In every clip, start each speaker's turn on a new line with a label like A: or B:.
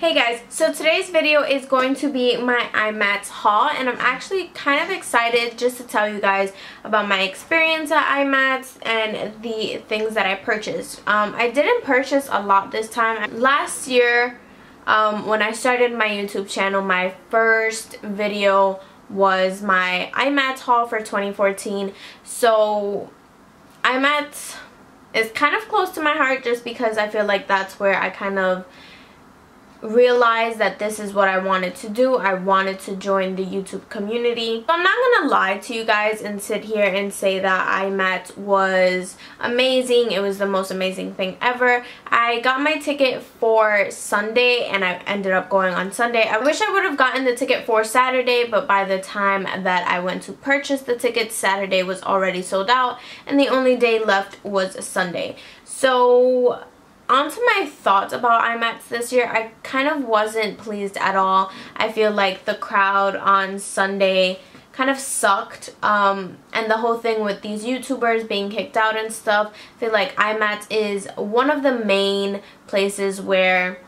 A: Hey guys, so today's video is going to be my IMATS haul, and I'm actually kind of excited just to tell you guys about my experience at IMATS and the things that I purchased. I didn't purchase a lot this time. Last year, when I started my YouTube channel, my first video was my IMATS haul for 2014. So IMATS is kind of close to my heart just because I feel like that's where I kind of realized that this is what I wanted to do. I wanted to join the YouTube community. So I'm not gonna lie to you guys and sit here and say that IMATS was amazing. It was the most amazing thing ever. I got my ticket for Sunday and I ended up going on Sunday. I wish I would have gotten the ticket for Saturday, but by the time that I went to purchase the ticket, Saturday was already sold out and the only day left was Sunday. So on to my thoughts about IMATS this year. I kind of wasn't pleased at all. I feel like the crowd on Sunday kind of sucked, and the whole thing with these YouTubers being kicked out and stuff. I feel like IMATS is one of the main places where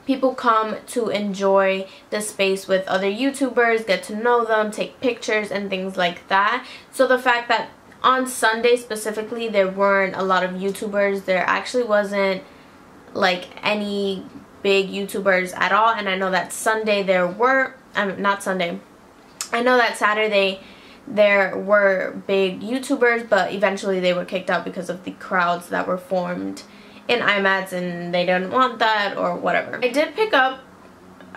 A: people come to enjoy the space with other YouTubers, get to know them, take pictures and things like that. So the fact that on Sunday specifically there weren't a lot of YouTubers, there actually wasn't like any big YouTubers at all, and I know that Sunday there were, not Sunday, I know that Saturday there were big YouTubers, but eventually they were kicked out because of the crowds that were formed in IMATS and they didn't want that or whatever. I did pick up,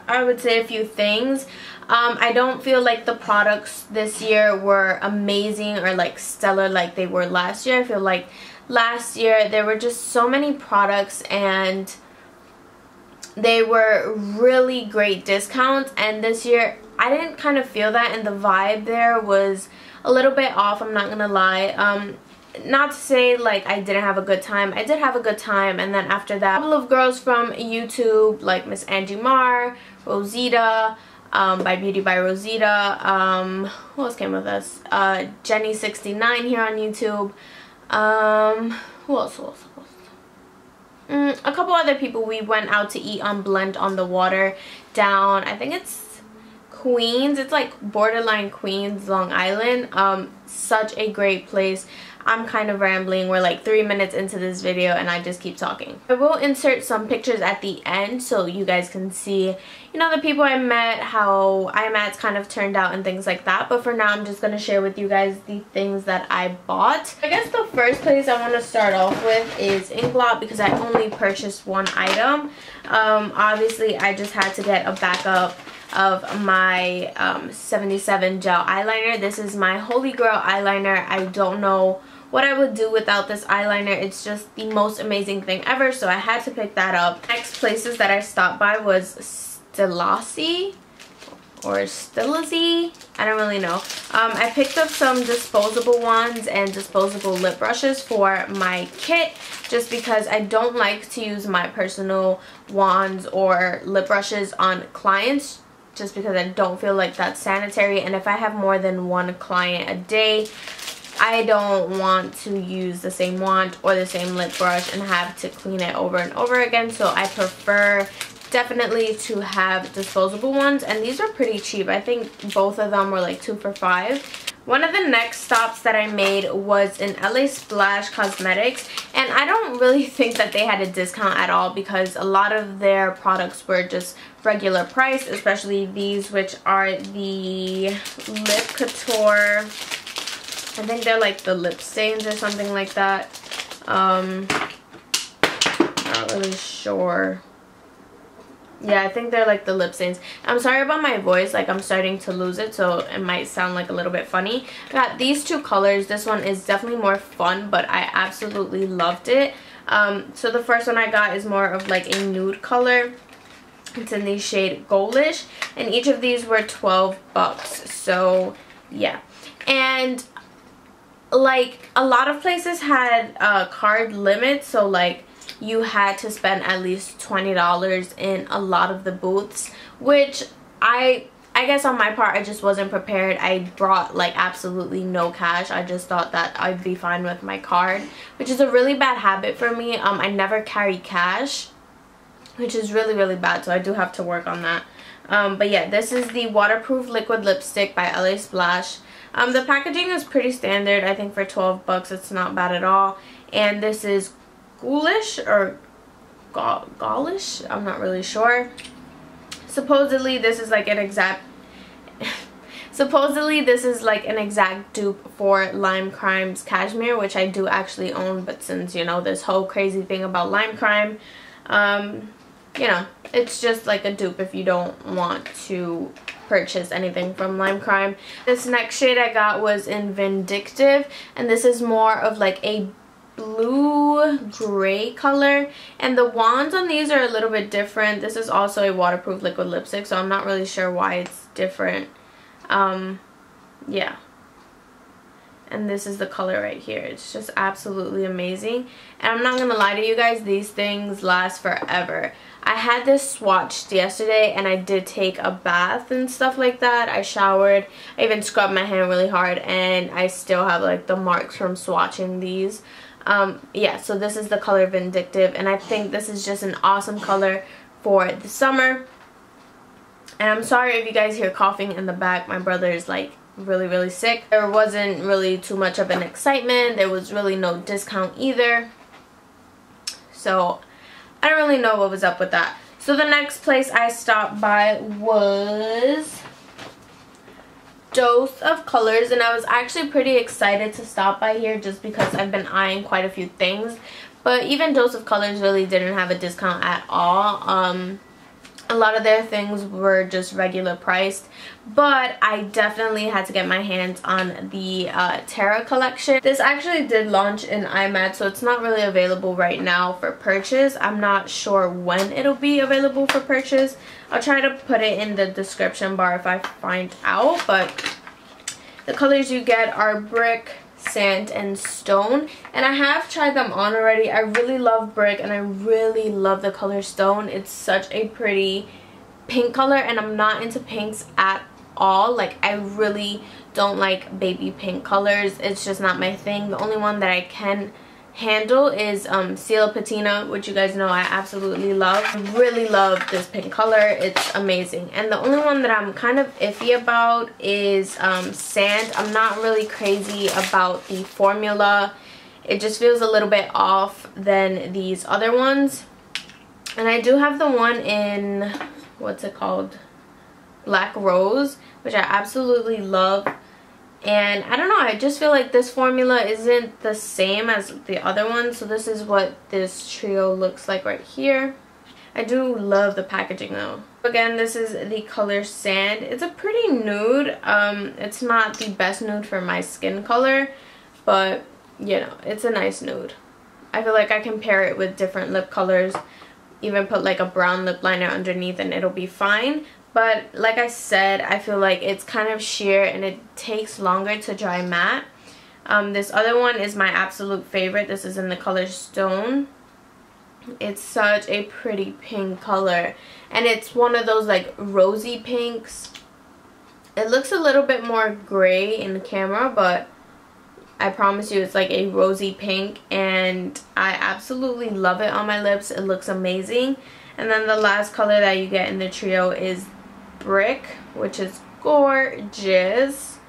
A: I would say, a few things. I don't feel like the products this year were amazing or like stellar like they were last year. I feel like last year there were just so many products and they were really great discounts, and this year I didn't kind of feel that, and the vibe there was a little bit off, I'm not gonna lie. Not to say like I didn't have a good time. I did have a good time, and then after that, a couple of girls from YouTube like Miss Angie Mar, Rosita, by Beauty by Rosita, who else came with us? Jenny69 here on YouTube. Who else? A couple other people. We went out to eat on Blend on the Water down, I think it's Queens. It's like borderline Queens, Long Island. Such a great place. I'm kind of rambling. We're like 3 minutes into this video and I just keep talking. I will insert some pictures at the end so you guys can see, you know, the people I met, how IMATS kind of turned out and things like that. But for now, I'm just going to share with you guys the things that I bought. I guess the first place I want to start off with is Inglot, because I only purchased one item. Obviously, I just had to get a backup of my 77 gel eyeliner. This is my holy grail eyeliner. I don't know what I would do without this eyeliner. It's just the most amazing thing ever, so I had to pick that up. Next places that I stopped by was Stilazzi or Stilazzi, I don't really know. I picked up some disposable ones and disposable lip brushes for my kit, just because I don't like to use my personal wands or lip brushes on clients, just because I don't feel like that's sanitary, and if I have more than one client a day, I don't want to use the same wand or the same lip brush and have to clean it over and over again. So I prefer definitely to have disposable ones, and these are pretty cheap. I think both of them were like 2 for $5. One of the next stops that I made was in LA Splash Cosmetics, and I don't really think that they had a discount at all because a lot of their products were just regular price, especially these, which are the Lip Couture. I think they're like the lip stains or something like that. I'm not really sure. Yeah, I think they're like the lip stains. I'm sorry about my voice, like I'm starting to lose it, so it might sound like a little bit funny. I got these two colors. This one is definitely more fun, but I absolutely loved it. So the first one I got is more of like a nude color. It's in the shade Ghoulish, and each of these were 12 bucks. So yeah, and like a lot of places had card limits, so like you had to spend at least $20 in a lot of the booths, which I guess on my part I just wasn't prepared. I brought like absolutely no cash. I just thought that I'd be fine with my card, which is a really bad habit for me. I never carry cash. which is really, really bad, so I do have to work on that. But yeah, this is the waterproof liquid lipstick by LA Splash. The packaging is pretty standard. I think for 12 bucks it's not bad at all. And this is Ghoulish or Ghoulish, I'm not really sure. Supposedly this is like an exact dupe for Lime Crime's Cashmere, which I do actually own, but since, you know, this whole crazy thing about Lime Crime, you know, it's just like a dupe if you don't want to purchase anything from Lime Crime. This next shade I got was in Vindictive, and this is more of like a blue gray color, and the wands on these are a little bit different. This is also a waterproof liquid lipstick, so I'm not really sure why it's different. Yeah, and this is the color right here. It's just absolutely amazing, and I'm not gonna lie to you guys, these things last forever. I had this swatched yesterday, and I did take a bath and stuff like that. I showered, I even scrubbed my hand really hard, and I still have like the marks from swatching these. Yeah, so this is the color Vindictive, and I think this is just an awesome color for the summer. And I'm sorry if you guys hear coughing in the back. My brother is like really, really sick. There wasn't really too much of an excitement. There was really no discount either, so I don't really know what was up with that. So the next place I stopped by was Dose of Colors, and I was actually pretty excited to stop by here just because I've been eyeing quite a few things, but even Dose of Colors really didn't have a discount at all. A lot of their things were just regular priced, but I definitely had to get my hands on the Terra collection. This actually did launch in IMATS, so it's not really available right now for purchase. I'm not sure when it'll be available for purchase. I'll try to put it in the description bar if I find out, but the colors you get are Brick, Sand, and Stone, and I have tried them on already. I really love Brick, and I really love the color Stone. It's such a pretty pink color, and I'm not into pinks at all. Like, I really don't like baby pink colors. It's just not my thing. The only one that I can handle is Cielo Patina, which you guys know I absolutely love. I really love this pink color. It's amazing. And the only one that I'm kind of iffy about is Sand. I'm not really crazy about the formula. It just feels a little bit off than these other ones. And I do have the one in, what's it called, Black Rose, which I absolutely love. And I don't know, I just feel like this formula isn't the same as the other one. So this is what this trio looks like right here. I do love the packaging though. Again, this is the color Sand. It's a pretty nude. It's not the best nude for my skin color, but you know, it's a nice nude. I feel like I can pair it with different lip colors, even put like a brown lip liner underneath and it'll be fine. But like I said, I feel like it's kind of sheer and it takes longer to dry matte. This other one is my absolute favorite. This is in the color Stone. It's such a pretty pink color, and it's one of those like rosy pinks. It looks a little bit more gray in the camera, but I promise you it's like a rosy pink, and I absolutely love it on my lips. It looks amazing. And then the last color that you get in the trio is Brick, which is gorgeous.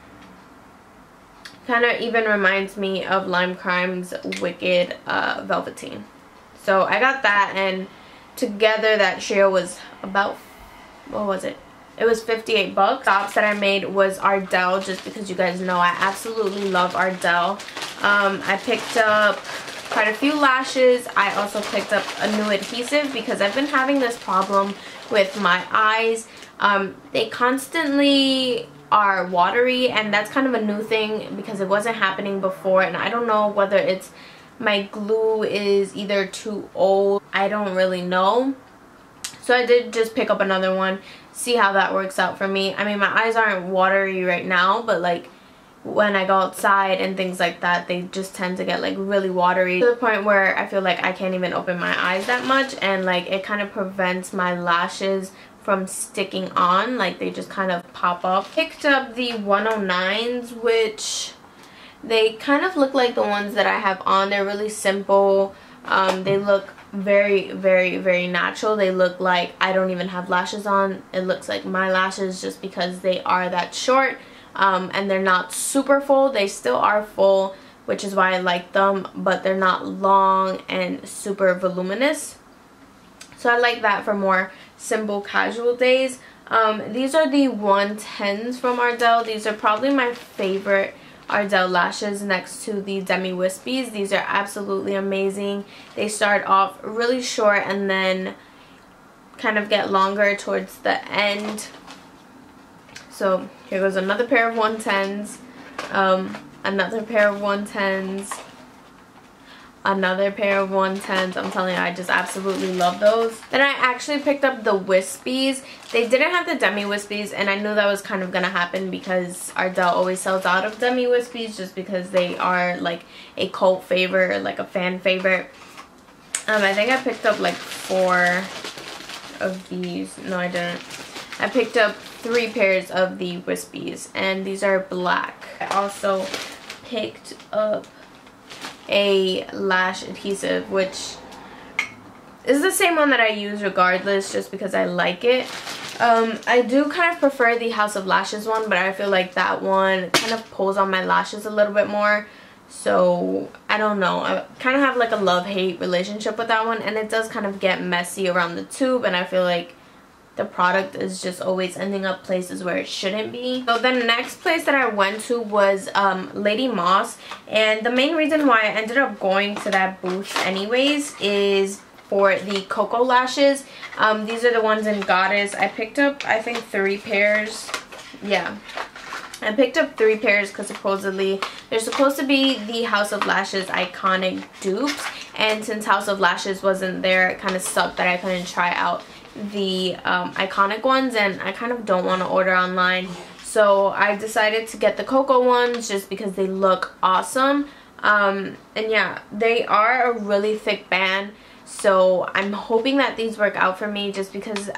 A: Kind of even reminds me of Lime Crime's Wicked Velveteen. So I got that, and together that trio was about, what was it? It was 58 bucks. Tops that I made was Ardell, just because you guys know I absolutely love Ardell. I picked up quite a few lashes. I also picked up a new adhesive because I've been having this problem with my eyes. They constantly are watery, and that's kind of a new thing because it wasn't happening before, and I don't know whether it's my glue is either too old. I don't really know. So I did just pick up another one, see how that works out for me. I mean, my eyes aren't watery right now, but like when I go outside and things like that, they just tend to get like really watery to the point where I feel like I can't even open my eyes that much, and like it kind of prevents my lashes from sticking on. Like they just kind of pop up. Picked up the 109s, which they kind of look like the ones that I have on. They're really simple. They look very, very, very natural. They look like I don't even have lashes on. It looks like my lashes just because they are that short, and they're not super full. They still are full, which is why I like them, but they're not long and super voluminous. So I like that for more simple casual days. These are the 110s from Ardell. These are probably my favorite Ardell lashes next to the Demi Whispies. These are absolutely amazing. They start off really short and then kind of get longer towards the end. So here goes another pair of 110s, another pair of 110s, another pair of 110s. I'm telling you, I just absolutely love those. Then I actually picked up the Whispies. They didn't have the Demi Whispies, and I knew that was kind of gonna happen because Ardell always sells out of Demi Whispies just because they are like a cult favorite, like a fan favorite. I think I picked up like 4 of these. No, I didn't. I picked up 3 pairs of the Whispies, and these are black. I also picked up a lash adhesive, which is the same one that I use regardless, just because I like it. I do kind of prefer the House of Lashes one, but I feel like that one kind of pulls on my lashes a little bit more. So I don't know, I kind of have like a love-hate relationship with that one, and it does kind of get messy around the tube, and I feel like the product is just always ending up places where it shouldn't be. So the next place that I went to was Lady Moss, and the main reason why I ended up going to that booth anyways is for the Koko lashes. These are the ones in Goddess. I picked up, I think, 3 pairs. Yeah, I picked up 3 pairs because supposedly they're supposed to be the House of Lashes iconic dupes, and since House of Lashes wasn't there, it kind of sucked that I couldn't try out the iconic ones, and I kind of don't want to order online, so I decided to get the Koko ones just because they look awesome. And yeah, they are a really thick band, so I'm hoping that these work out for me, just because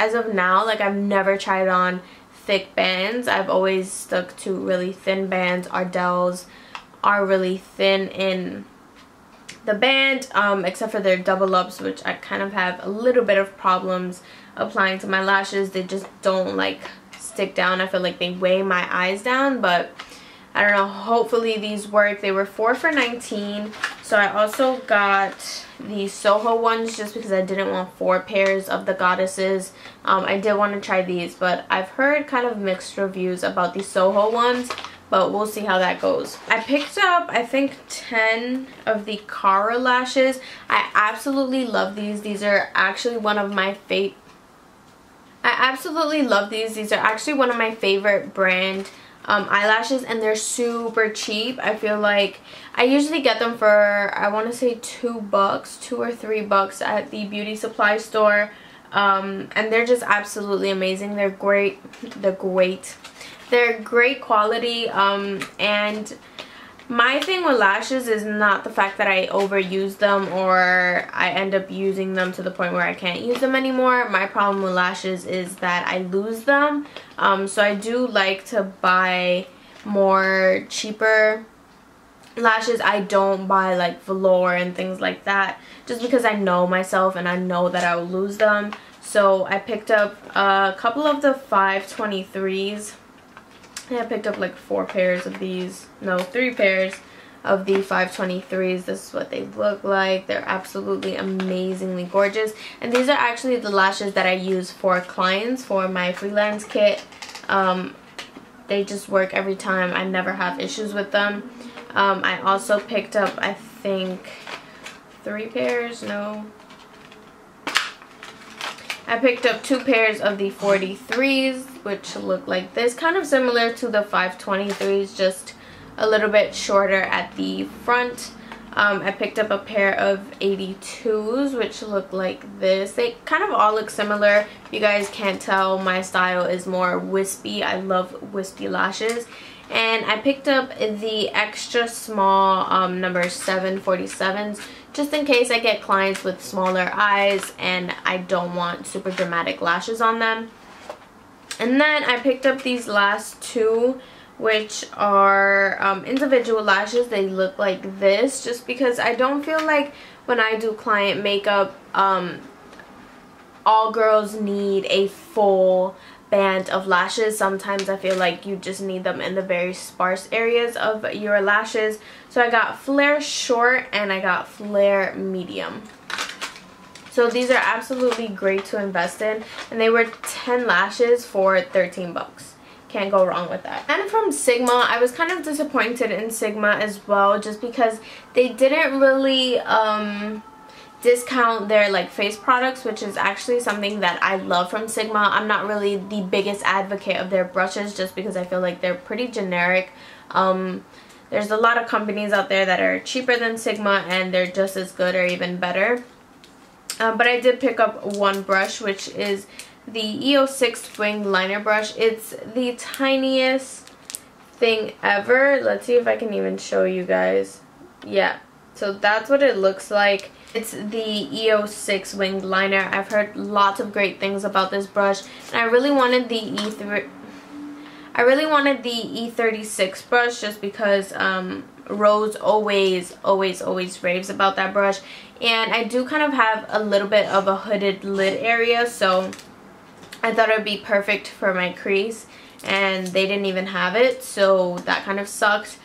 A: as of now, like, I've never tried on thick bands. I've always stuck to really thin bands. Ardell's are really thin in the band, except for their double ups, which I kind of have a little bit of problems applying to my lashes. They just don't like stick down. I feel like they weigh my eyes down, but I don't know, hopefully these work. They were 4 for $19. So I also got the Soho ones just because I didn't want 4 pairs of the Goddesses. I did want to try these, but I've heard kind of mixed reviews about the Soho ones, but we'll see how that goes. I picked up, I think, 10 of the Cara lashes. I absolutely love these. These are actually one of my favorite. I absolutely love these. These are actually one of my favorite brand eyelashes, and they're super cheap. I feel like I usually get them for, I want to say $2 or $3 at the beauty supply store, and they're just absolutely amazing. They're great. They're great quality, and my thing with lashes is not the fact that I overuse them or I end up using them to the point where I can't use them anymore. My problem with lashes is that I lose them. So I do like to buy more cheaper lashes. I don't buy like velour and things like that just because I know myself and I know that I will lose them. So I picked up a couple of the 523s. I picked up like 4 pairs of these. No, 3 pairs of the 523s. This is what they look like. They're absolutely amazingly gorgeous. And these are actually the lashes that I use for clients for my freelance kit. They just work every time. I never have issues with them. I also picked up, I think, 3 pairs. No. I picked up 2 pairs of the 43s, which look like this. Kind of similar to the 523s, just a little bit shorter at the front. I picked up a pair of 82s, which look like this. They kind of all look similar. If you guys can't tell, my style is more wispy. I love wispy lashes. And I picked up the extra small number 747s, just in case I get clients with smaller eyes and I don't want super dramatic lashes on them. And then I picked up these last 2, which are individual lashes. They look like this just because I don't feel like when I do client makeup, all girls need a full band of lashes. Sometimes I feel like you just need them in the very sparse areas of your lashes. So I got Flare Short and I got Flare Medium. So these are absolutely great to invest in, and they were 10 lashes for 13 bucks. Can't go wrong with that. And from Sigma, I was kind of disappointed in Sigma as well, just because they didn't really discount their like face products, which is actually something that I love from Sigma. I'm not really the biggest advocate of their brushes, just because I feel like they're pretty generic. There's a lot of companies out there that are cheaper than Sigma and they're just as good or even better. But I did pick up one brush, which is the EO6 wing liner brush. It's the tiniest thing ever. Let's see if I can even show you guys. Yeah, so that's what it looks like. It's the EO6 winged liner. I've heard lots of great things about this brush, and I really wanted the E36 brush, just because Rose always raves about that brush, and I do kind of have a little bit of a hooded lid area, so I thought it would be perfect for my crease, and they didn't even have it, so that kind of sucked.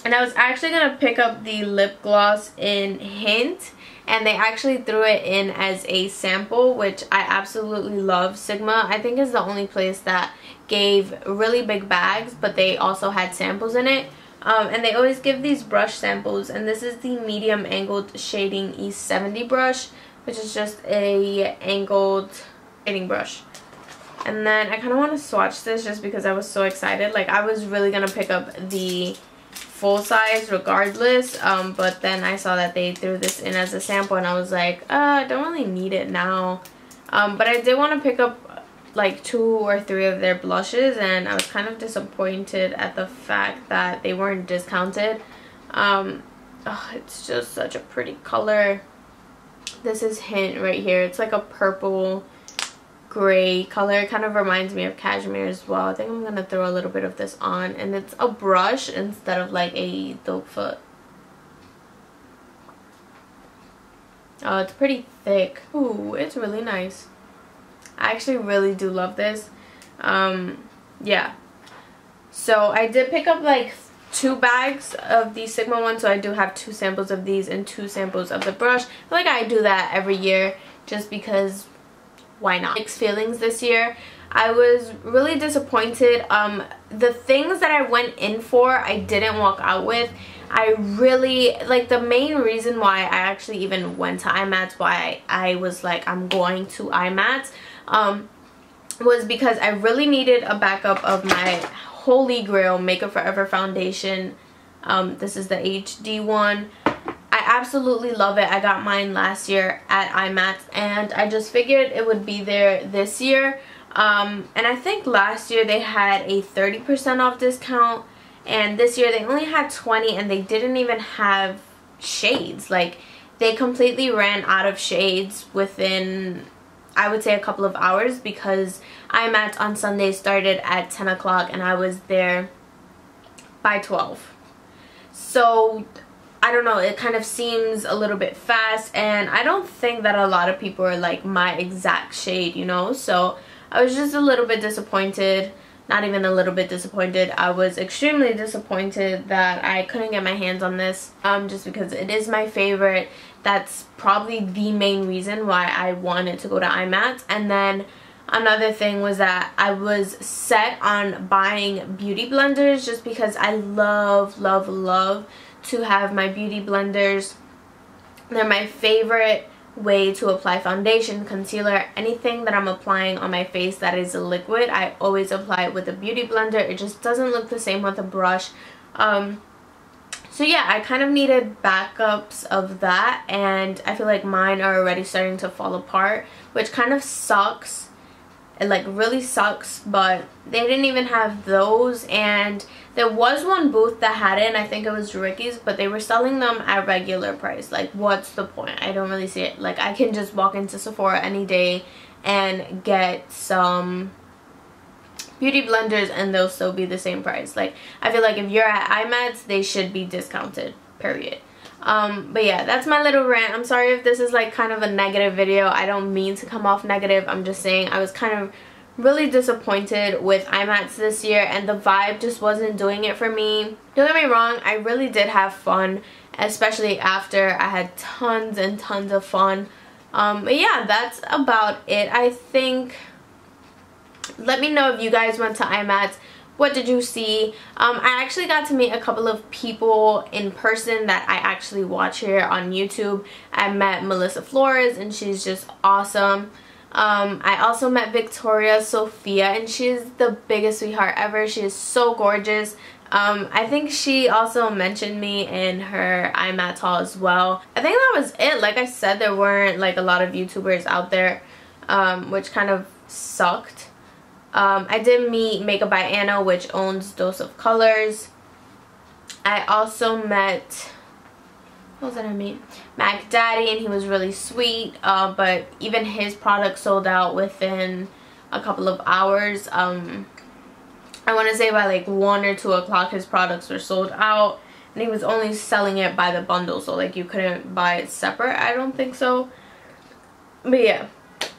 A: And I was actually going to pick up the lip gloss in Hint, and they actually threw it in as a sample, which I absolutely love. Sigma, I think, is the only place that gave really big bags, but they also had samples in it. And they always give these brush samples, and this is the medium angled shading E70 brush, which is just a angled shading brush. And then I kind of want to swatch this just because I was so excited. Like, I was really going to pick up the full size regardless, but then I saw that they threw this in as a sample, and I was like, I don't really need it now. But I did want to pick up like 2 or 3 of their blushes, and I was kind of disappointed at the fact that they weren't discounted. It's just such a pretty color. This is Hint right here. It's like a purple gray color. It kind of reminds me of cashmere as well. I think I'm gonna throw a little bit of this on, and it's a brush instead of like a dope foot. Oh, it's pretty thick. Ooh, it's really nice. I actually really do love this. Yeah, so I did pick up like 2 bags of the Sigma one, so I do have 2 samples of these and 2 samples of the brush. I feel like I do that every year just because why not? Mixed feelings this year. I was really disappointed. The things that I went in for, I didn't walk out with. I really, like, the main reason why I actually even went to IMATS, why I was like, I'm going to IMATS, was because I really needed a backup of my holy grail Makeup Forever foundation. This is the HD one. I absolutely love it. I got mine last year at IMATS, and I just figured it would be there this year. And I think last year they had a 30% off discount, and this year they only had 20, and they didn't even have shades. Like, they completely ran out of shades within, I would say, a couple of hours, because IMATS on Sunday started at 10 o'clock and I was there by 12. So I don't know, it kind of seems a little bit fast, and I don't think that a lot of people are like my exact shade, you know. So I was just a little bit disappointed. Not even a little bit disappointed. I was extremely disappointed that I couldn't get my hands on this, just because it is my favorite. That's probably the main reason why I wanted to go to IMATS. And then another thing was that I was set on buying beauty blenders, just because I love to have my beauty blenders. They're my favorite way to apply foundation, concealer, anything that I'm applying on my face that is a liquid. I always apply it with a beauty blender. It just doesn't look the same with a brush. So yeah, I kind of needed backups of that, and I feel like mine are already starting to fall apart, which kind of sucks. It like really sucks, but they didn't even have those. And there was one booth that had it, and I think it was Ricky's, but they were selling them at regular price. Like, what's the point? I don't really see it. Like, I can just walk into Sephora any day and get some beauty blenders and they'll still be the same price. Like, I feel like if you're at IMATS, they should be discounted, period. But yeah, that's my little rant. I'm sorry if this is like kind of a negative video. I don't mean to come off negative. I'm just saying I was kind of really disappointed with IMATS this year, and the vibe just wasn't doing it for me. Don't get me wrong, I really did have fun, especially after. I had tons and tons of fun. But yeah, that's about it, I think. Let me know if you guys went to IMATS. What did you see? I actually got to meet a couple of people in person that I actually watch here on YouTube. I met Melissa Flores, and she's just awesome. I also met Victoria Sophia, and she's the biggest sweetheart ever. She is so gorgeous. I think she also mentioned me in her IMATS haul as well. I think that was it. Like I said, there weren't like a lot of YouTubers out there, which kind of sucked. I did meet Makeup by Anna, which owns Dose of Colors. I also met, what was that I meet? Mac Daddy, and he was really sweet, but even his product sold out within a couple of hours. I want to say by like 1 or 2 o'clock his products were sold out, and he was only selling it by the bundle, so like you couldn't buy it separate. I don't think so. But yeah,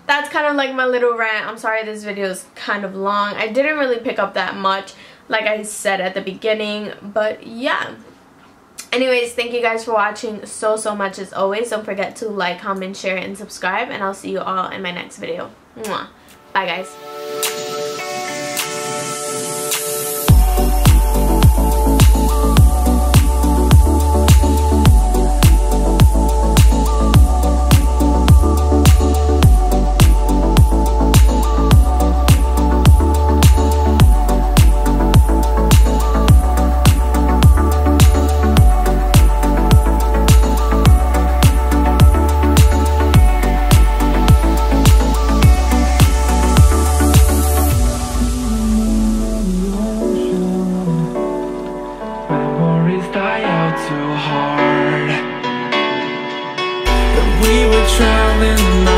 A: that's kind of like my little rant. I'm sorry this video is kind of long. I didn't really pick up that much, like I said at the beginning, but yeah. Anyways, thank you guys for watching so much as always. Don't forget to like, comment, share, and subscribe, and I'll see you all in my next video. Mwah. Bye guys.
B: We were traveling the night.